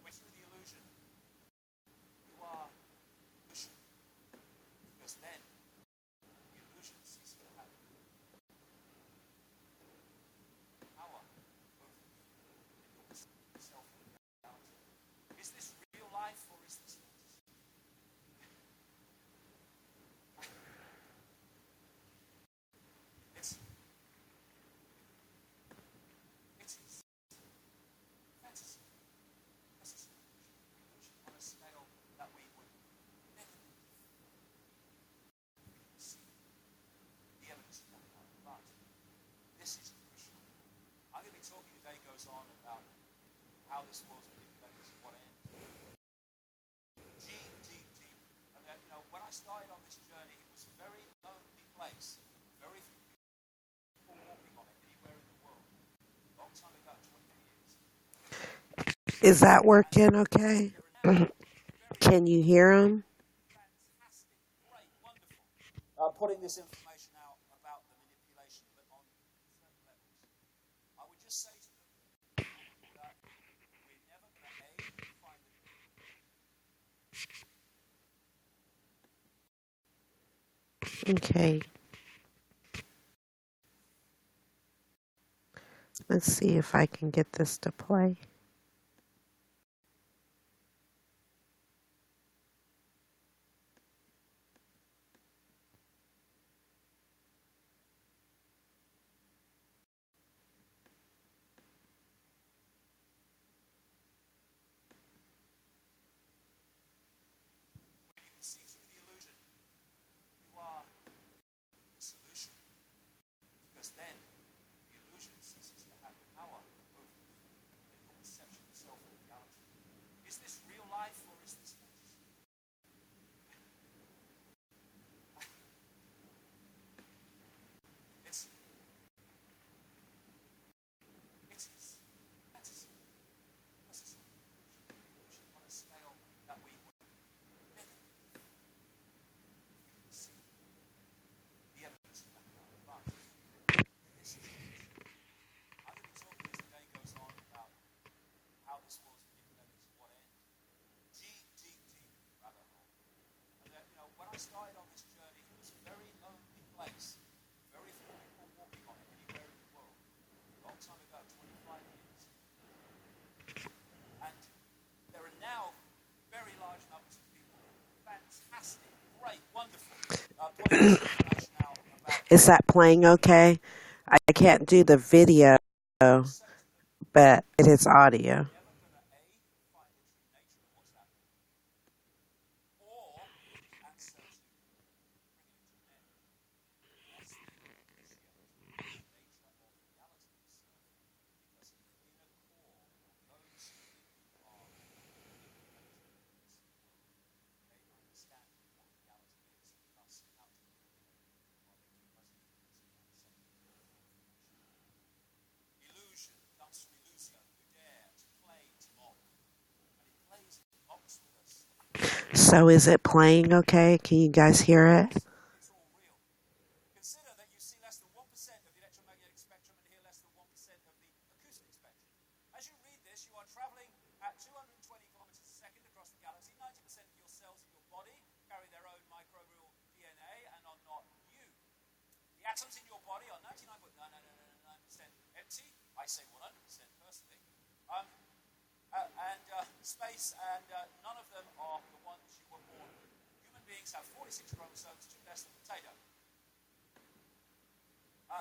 Which through the illusion, you are illusion. Because then the illusion ceases to have power over yourself and reality. Is this real life or is this fantasy? It's it is fantasy. This is illusion on a scale that we would never see the evidence of that. But this is crucial. I'm going to be talking today goes on about how this world's manipulated to what end. Deep. And then, when I started on this journey, it was a very lonely place. Very few people walking on it anywhere in the world. A long time ago, 20 years.
Is that working okay? Can you hear him?
Fantastic, great, wonderful. putting this information out about the manipulation, but on certain levels, I would just say to them that we're never going to find the
Okay. Let's see if I can get this to play.
when you can see through the illusion, you are the solution, because then the illusion ceases to have power over your perception of self and reality. Is this real life or is this fantasy? It's fantasy. This is illusion on a scale that we would never see the evidence of that kind of life. This is illusion. I'm going to be talking as the day goes on about how this was manipulated to what end. Deep rabbit hole. And that, when I started on this journey, it was a very lonely place. Very few people walking on it anywhere in the world. A long time ago, 25 years. And there are now very large numbers of people. Fantastic, great, wonderful. Putting this information out about
Is that playing okay? I can't do the video, but it is audio.
never going to find the true nature of what's happening, or answer to bring it to an end, unless they appreciate the nature of reality itself. Because at the inner core of those who are manipulating this world, they understand what reality is, and thus how to manipulate it, while they keep us ignorant about the same information. Illusion comes from illusio, who dare to play, to mock. And it plays and mocks with us.
So is it playing okay? Can you guys hear it?
It's all real. Consider that you see less than 1% of the electromagnetic spectrum and hear less than 1% of the acoustic spectrum. As you read this, you are traveling at 220 kilometers a second across the galaxy. 90% of your cells in your body carry their own microbial DNA and are not you. The atoms in your body are 99.99999% empty. I say 100% personally. Space, and none of them are the ones you were born with. Human beings have 46 chromosomes, 2 less than a potato.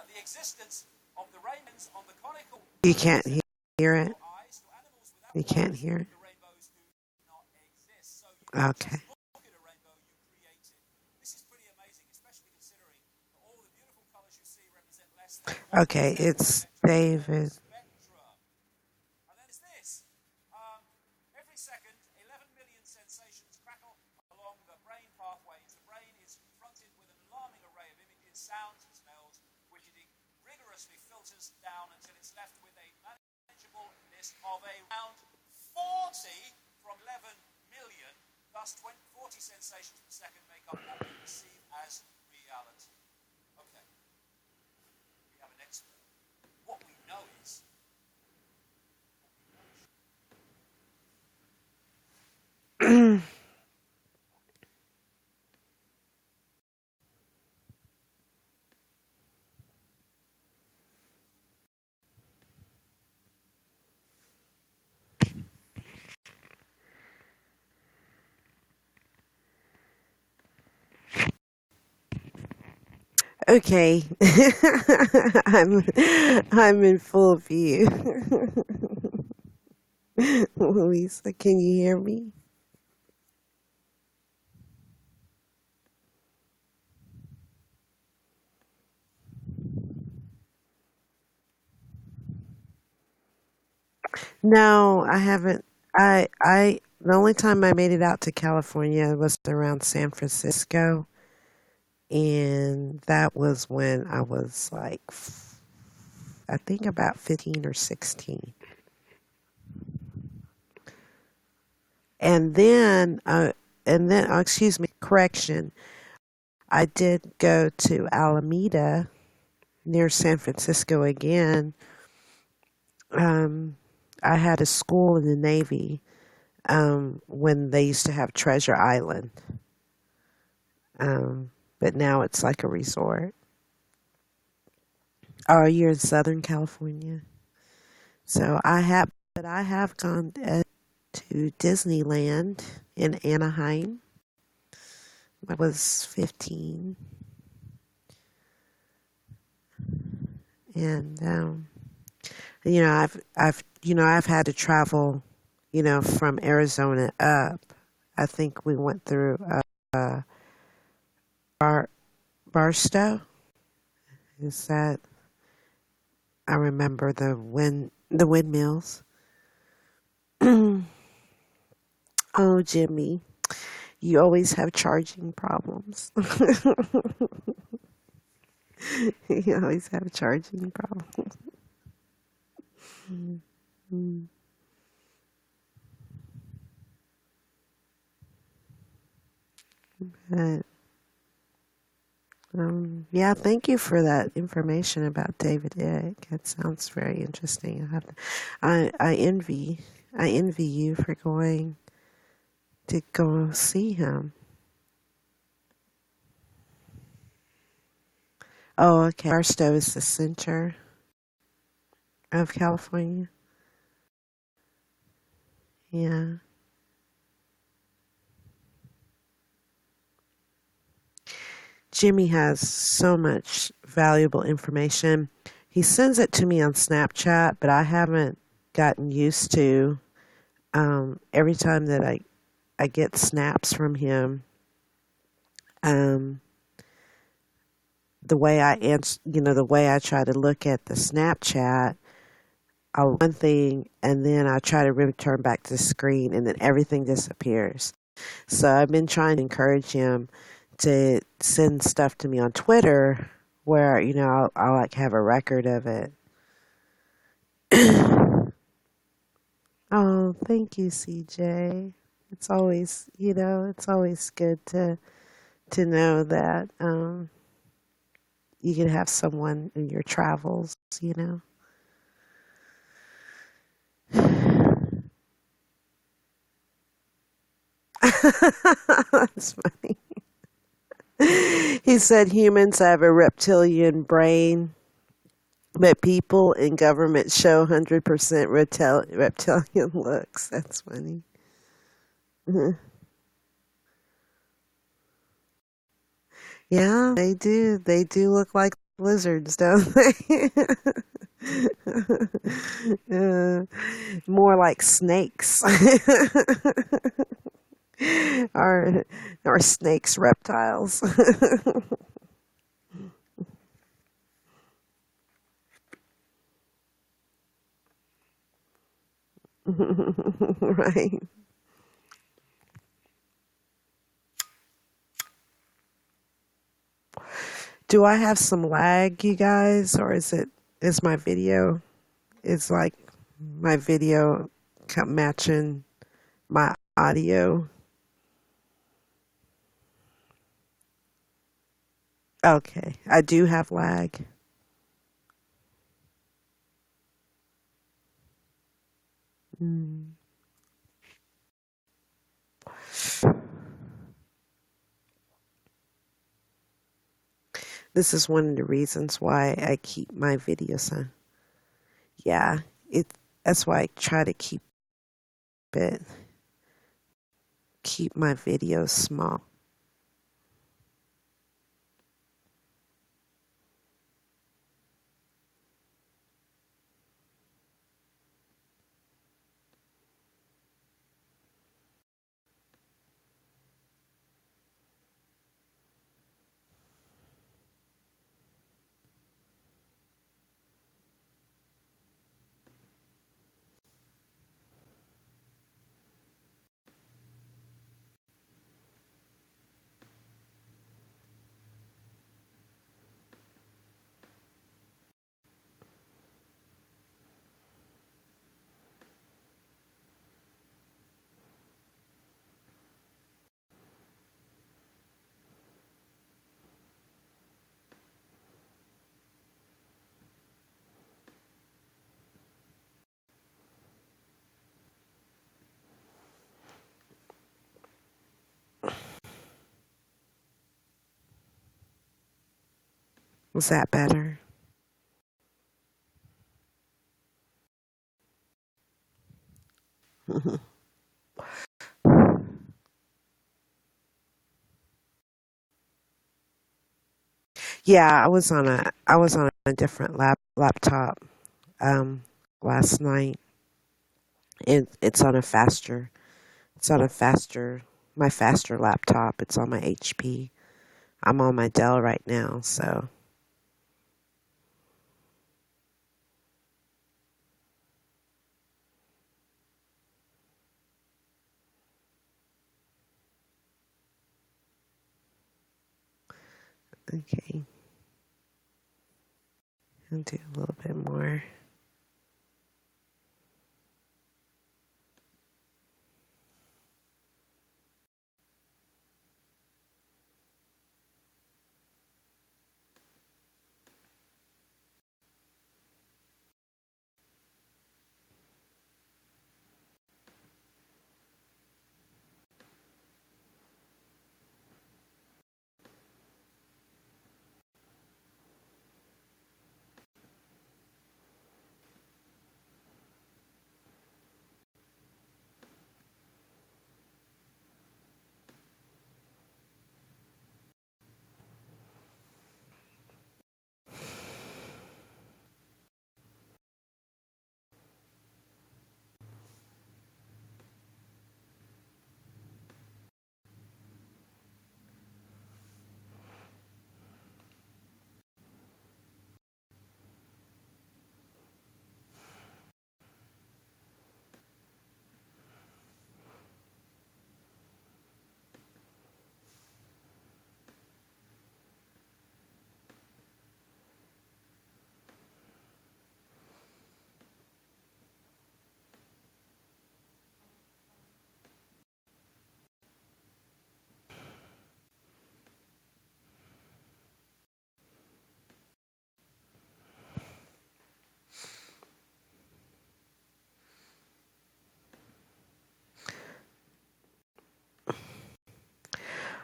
The existence of the rainbows on the conical
You can't hear it.
eyes to animals without
You can't
eyes,
hear it.
the rainbows do not exist. So you don't
Okay.
just look at a rainbow, you create it. This is pretty amazing, especially considering that all the beautiful colors you see represent less than 1%
Okay,
of the
it's
electromagnetic
David.
spectrum. And then it's this. Every second, 11 million sensations crackle along the brain pathways. The brain is confronted with an alarming array of images, sounds, and smells, which it rigorously filters down until it's left with a manageable list of around 40 from 11 million. Thus, 40 sensations per second make up what we perceive as reality. Okay, we have an expert. What we know is
Okay. I'm in full view. Lisa, can you hear me? No, I haven't. The only time I made it out to California was around San Francisco, and that was when I was like, I think about 15 or 16. And then, excuse me, correction. I did go to Alameda near San Francisco again. Um, I had a school in the Navy when they used to have Treasure Island, but now it's like a resort. Oh, you're in Southern California. But I have gone to Disneyland in Anaheim. I was 15, and I've had to travel, from Arizona up. I think we went through uh, Bar Barstow. Is that I remember the windmills. Oh, Jimmy, you always have charging problems. You always have charging problems. Mm. But, yeah, thank you for that information about David Icke. It sounds very interesting. I envy you for going to go see him. Oh, okay. Barstow is the center of California. Yeah. Jimmy has so much valuable information. He sends it to me on Snapchat, but I haven't gotten used to every time that I get snaps from him. Um, the way I answer, the way I try to look at the Snapchat, I'll one thing and then I try to return back to the screen and then everything disappears. So I've been trying to encourage him to send stuff to me on Twitter where, I'll like have a record of it. Oh, thank you, CJ. It's always good to know that you can have someone in your travels, That's funny. He said humans have a reptilian brain, but people in government show 100% reptilian looks. That's funny. Yeah, they do. They do look like lizards, don't they? Uh, more like snakes. Are snakes reptiles? Right. Do I have some lag, you guys, or is my video is like my video matching my audio? Okay, I do have lag. Mm. This is one of the reasons why I keep my videos on. Yeah, it. That's why I try to it keep my videos small. Was that better? Yeah, I was on a different laptop um last night. It's on a faster it's on a faster my faster laptop. It's on my HP. I'm on my Dell right now, so okay. I'll do a little bit more.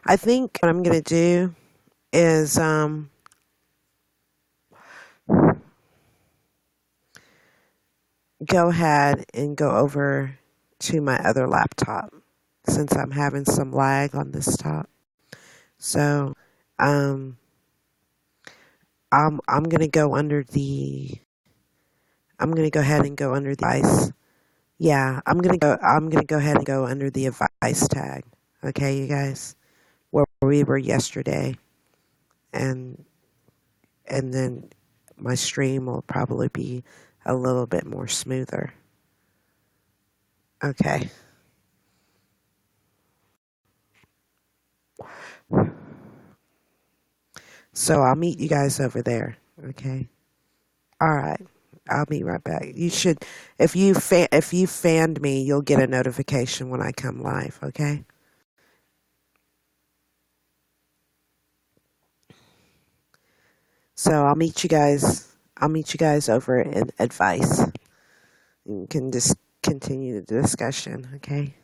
I think what I'm gonna do is go ahead and go over to my other laptop since I'm having some lag on this top. So um I'm gonna go under the I'm gonna go ahead and go under the device. Yeah, I'm gonna go ahead and go under the advice tag. Okay, you guys, where we were yesterday, and then my stream will probably be a little bit more smoother. Okay. So I'll meet you guys over there. Okay. All right. I'll be right back. You should, if you fanned me, you'll get a notification when I come live. Okay. So I'll meet you guys. I'll meet you guys over in advice. You can just continue the discussion. Okay.